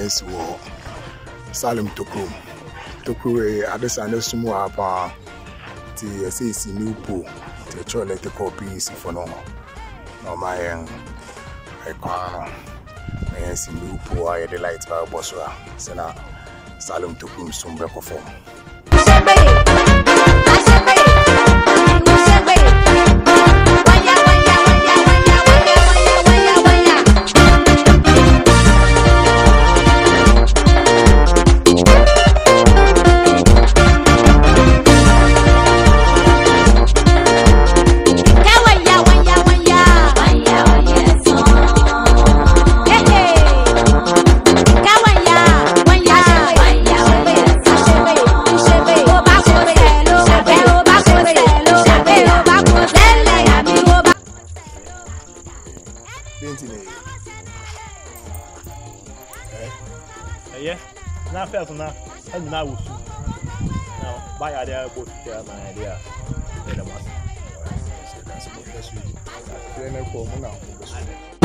Nancy war Salem Toku. Toku Adesanya Sumu apa the say new pool the chocolate copies for no my I see new pool I the lights by Bosra Sena Salem Toku Sumba perform. Yeah, now first now, and now buy idea both my idea. That's what